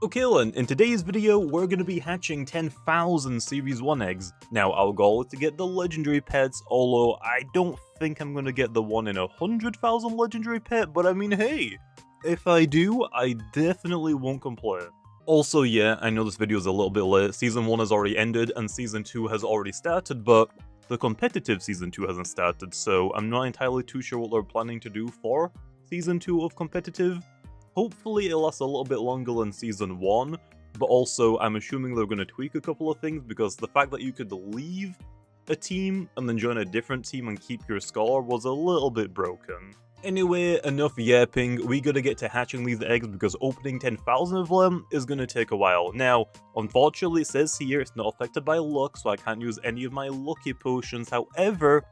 Okay then, in today's video, we're going to be hatching 10,000 Series 1 eggs. Now, our goal is to get the legendary pets, although I don't think I'm going to get the 1 in 100,000 legendary pet, but I mean, hey, if I do, I definitely won't complain. Also, yeah, I know this video is a little bit late, Season 1 has already ended, and Season 2 has already started, but the competitive Season 2 hasn't started, so I'm not entirely too sure what they're planning to do for Season 2 of competitive. Hopefully it lasts a little bit longer than Season 1, but also I'm assuming they're going to tweak a couple of things because the fact that you could leave a team and then join a different team and keep your score was a little bit broken. Anyway, enough yapping, we gotta get to hatching these eggs because opening 10,000 of them is gonna take a while. Now, unfortunately it says here it's not affected by luck, so I can't use any of my lucky potions. However,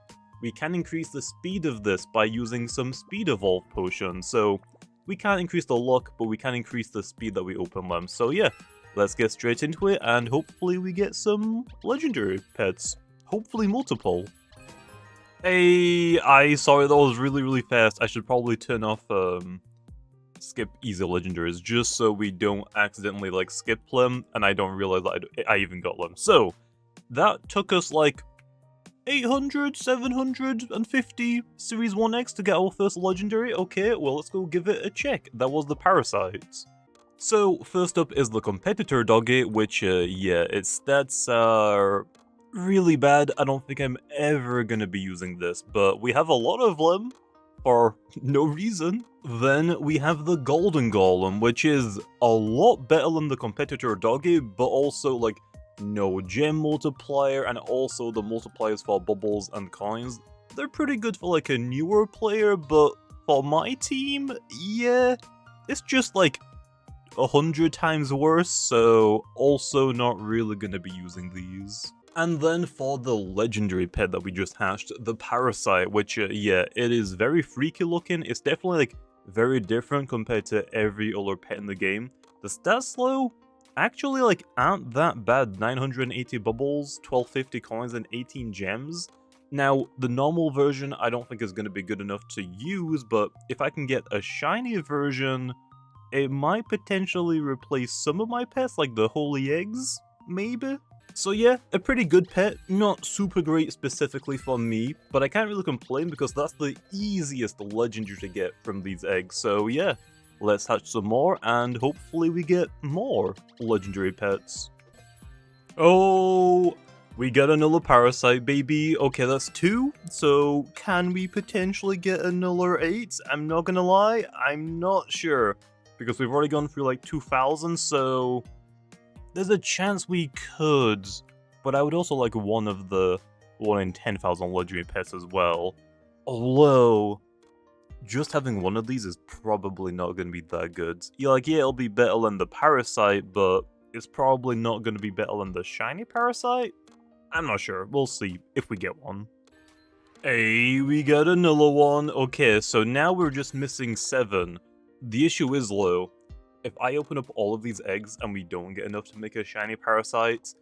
we can increase the speed of this by using some speed evolve potions, so we can't increase the luck, but we can increase the speed that we open them. So yeah, let's get straight into it, and hopefully we get some legendary pets. Hopefully multiple. Hey, sorry, that was really fast. I should probably turn off, skip easy legendaries, just so we don't accidentally, like, skip them, and I don't realize that I even got them. So, that took us, like, 800, 750 Series 1X to get our first legendary. Okay, well, let's go give it a check. That was the parasite. So, first up is the competitor doggy, which, yeah, its stats are really bad. I don't think I'm ever gonna be using this, but we have a lot of them for no reason. Then we have the golden golem, which is a lot better than the competitor doggy, but also, like, no gem multiplier, and also the multipliers for bubbles and coins. They're pretty good for like a newer player, but for my team, yeah, it's just like 100 times worse, so also not really gonna be using these. And then for the legendary pet that we just hatched, the parasite, which yeah, it is very freaky looking. It's definitely like very different compared to every other pet in the game. The stats though actually like aren't that bad. 980 bubbles, 1250 coins, and 18 gems. Now, the normal version I don't think is going to be good enough to use, but if I can get a shiny version, it might potentially replace some of my pets, like the holy eggs, maybe? So yeah, a pretty good pet, not super great specifically for me, but I can't really complain because that's the easiest legendary to get from these eggs, so yeah. Let's hatch some more, and hopefully we get more legendary pets. Oh, we got another parasite, baby. Okay, that's 2. So, can we potentially get another 8? I'm not gonna lie, I'm not sure. Because we've already gone through like 2,000, so there's a chance we could. But I would also like one of the 1 in 10,000 legendary pets as well. Although just having one of these is probably not going to be that good. Yeah, it'll be better than the parasite, but it's probably not going to be better than the shiny parasite? I'm not sure. We'll see if we get one. Hey, we got another one. Okay, so now we're just missing 7. The issue is, though, if I open up all of these eggs and we don't get enough to make a shiny parasite,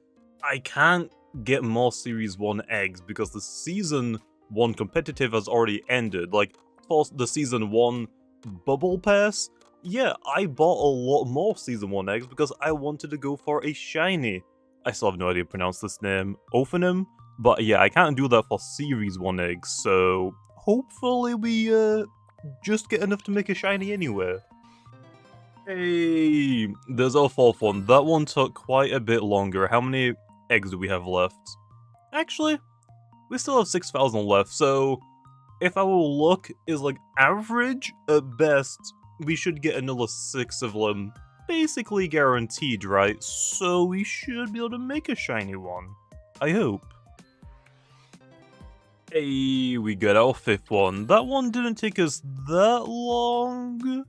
I can't get more Series 1 eggs because the Season 1 competitive has already ended. Like, for the Season 1 bubble pass, yeah, I bought a lot more Season 1 eggs because I wanted to go for a shiny. I still have no idea how to pronounce this name, Ophanim, but yeah, I can't do that for Series 1 eggs, so hopefully we just get enough to make a shiny anyway. Hey, there's our 4th one. That one took quite a bit longer. How many eggs do we have left? Actually, we still have 6,000 left, so if our luck is like average at best, we should get another 6 of them. Basically guaranteed, right? So we should be able to make a shiny one. I hope. Hey, we got our 5th one. That one didn't take us that long.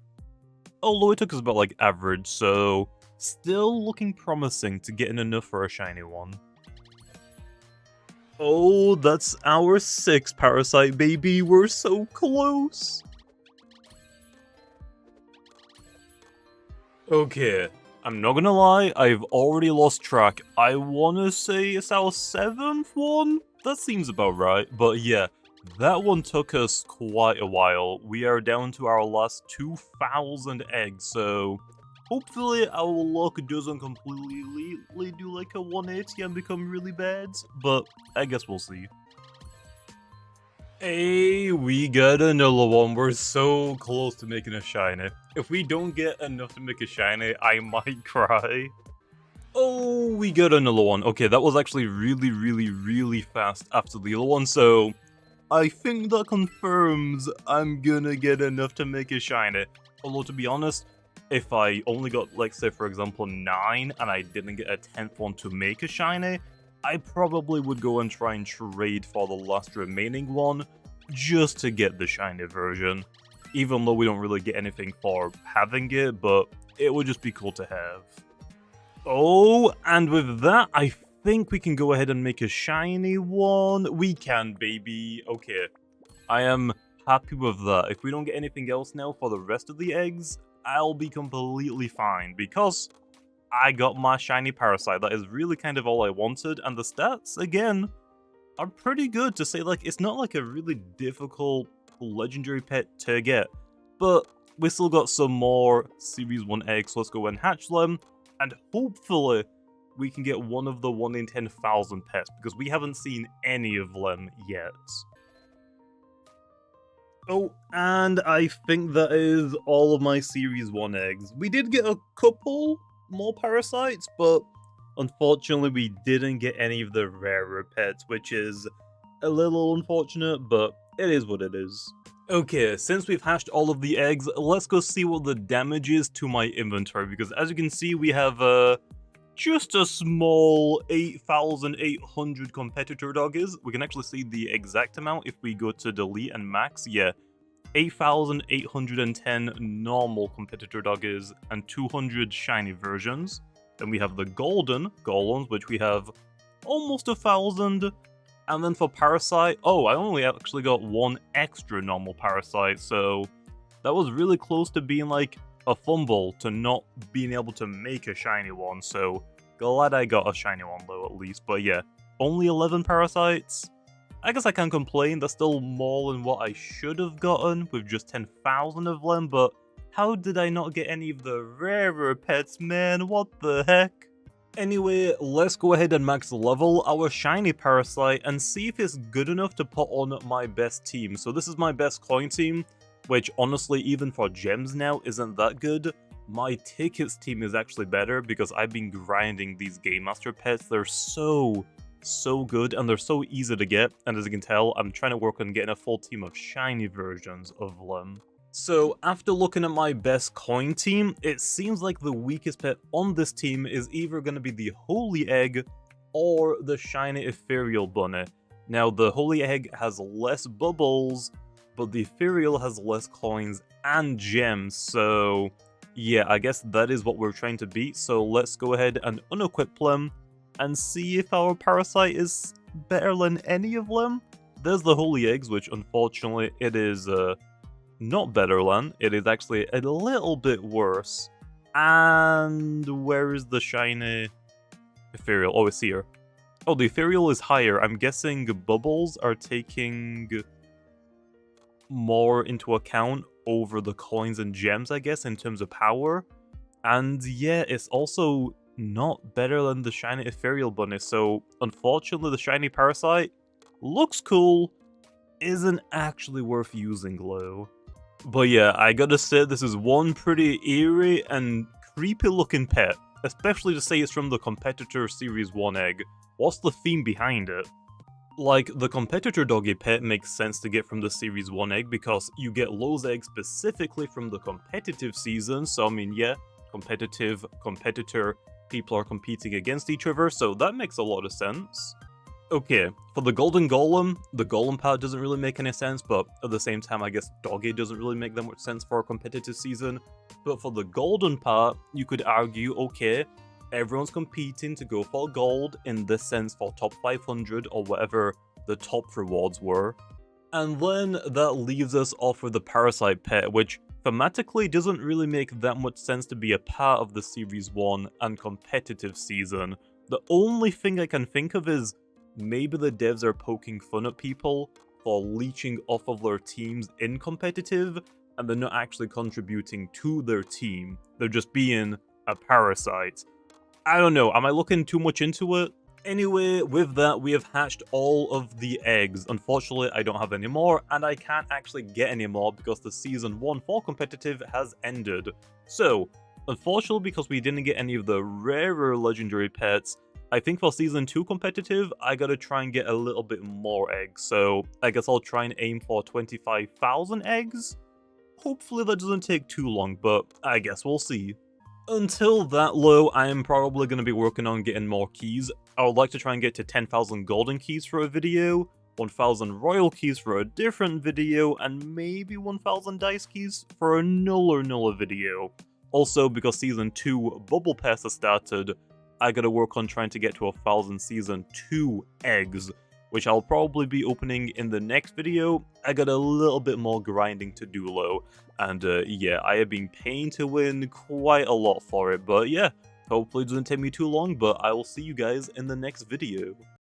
Although it took us about like average, so still looking promising to getting enough for a shiny one. Oh, that's our 6th parasite, baby. We're so close. Okay, I'm not gonna lie, I've already lost track. I wanna say it's our 7th one? That seems about right, but yeah, that one took us quite a while. We are down to our last 2,000 eggs, so Hopefully our luck doesn't completely do like a 180 and become really bad, but I guess we'll see. Hey, we got another one. We're so close to making a shiny. If we don't get enough to make a shiny, I might cry. Oh, we got another one. Okay, that was actually really fast after the other one, so I think that confirms I'm gonna get enough to make a shiny. Although, to be honest, if I only got, like, say, for example, 9 and I didn't get a 10th one to make a shiny, I probably would go and try and trade for the last remaining one just to get the shiny version. Even though we don't really get anything for having it, but it would just be cool to have. Oh, and with that, I think we can go ahead and make a shiny one. We can, baby. Okay. I am happy with that. If we don't get anything else now for the rest of the eggs, I'll be completely fine because I got my shiny parasite. That is really kind of all I wanted, and the stats, again, are pretty good to say. Like, it's not like a really difficult legendary pet to get, but we still got some more Series 1 eggs, so let's go and hatch them, and hopefully we can get one of the 1 in 10,000 pets, because we haven't seen any of them yet. Oh, and I think that is all of my Series 1 eggs. We did get a couple more parasites, but unfortunately we didn't get any of the rarer pets, which is a little unfortunate, but it is what it is. Okay, since we've hatched all of the eggs, let's go see what the damage is to my inventory, because as you can see, we have just a small 8,800 competitor doggies. We can actually see the exact amount if we go to delete and max. Yeah, 8,810 normal competitor doggies and 200 shiny versions. Then we have the golden golems, which we have almost 1,000. And then for parasite, oh, I only actually got 1 extra normal parasite, so that was really close to being like a fumble to not being able to make a shiny one, so glad I got a shiny one though at least. But yeah, only 11 parasites. I guess I can't complain, that's still more than what I should have gotten with just 10,000 of them, but how did I not get any of the rarer pets, man? What the heck? Anyway, let's go ahead and max level our shiny parasite and see if it's good enough to put on my best team. So this is my best coin team, which honestly, even for gems now, isn't that good. My tickets team is actually better because I've been grinding these Game Master pets. They're so good and they're so easy to get. And as you can tell, I'm trying to work on getting a full team of shiny versions of them. So after looking at my best coin team, it seems like the weakest pet on this team is either going to be the Holy Egg or the shiny Ethereal Bunny. Now the Holy Egg has less bubbles, but the Ethereal has less coins and gems, so yeah, I guess that is what we're trying to beat. So let's go ahead and unequip them and see if our parasite is better than any of them. There's the Holy Eggs, which unfortunately it is not better than, it is actually a little bit worse. And where is the shiny Ethereal? Oh, it's here. Oh, the Ethereal is higher. I'm guessing bubbles are taking more into account over the coins and gems, I guess, in terms of power. And yeah, it's also not better than the shiny Ethereal Bunny, so unfortunately the shiny parasite looks cool, isn't actually worth using though. But yeah, I gotta say, this is one pretty eerie and creepy looking pet, especially to say it's from the Competitor Series 1 egg. What's the theme behind it? Like, the Competitor Doggy pet makes sense to get from the Series 1 egg because you get those eggs specifically from the competitive season, so I mean, yeah, competitive, competitor, people are competing against each other, so that makes a lot of sense. Okay, for the Golden Golem, the Golem part doesn't really make any sense, but at the same time, I guess Doggy doesn't really make that much sense for a competitive season. But for the Golden part, you could argue, okay, everyone's competing to go for gold, in this sense for top 500 or whatever the top rewards were. And then that leaves us off with the Parasite pet, which thematically doesn't really make that much sense to be a part of the Series 1 and competitive season. The only thing I can think of is maybe the devs are poking fun at people for leeching off of their teams in competitive, and they're not actually contributing to their team. They're just being a parasite. I don't know, am I looking too much into it? Anyway, with that, we have hatched all of the eggs. Unfortunately, I don't have any more, and I can't actually get any more because the Season 1 for competitive has ended. So, unfortunately, because we didn't get any of the rarer legendary pets, I think for Season 2 competitive, I gotta try and get a little bit more eggs. So, I guess I'll try and aim for 25,000 eggs? Hopefully that doesn't take too long, but I guess we'll see. Until that low, I am probably going to be working on getting more keys. I would like to try and get to 10,000 golden keys for a video, 1,000 royal keys for a different video, and maybe 1,000 dice keys for another video. Also, because Season 2 Bubble Pass has started, I gotta work on trying to get to 1,000 Season 2 eggs, which I'll probably be opening in the next video. I got a little bit more grinding to do though, and yeah, I have been paying to win quite a lot for it, but yeah, hopefully it doesn't take me too long, but I will see you guys in the next video.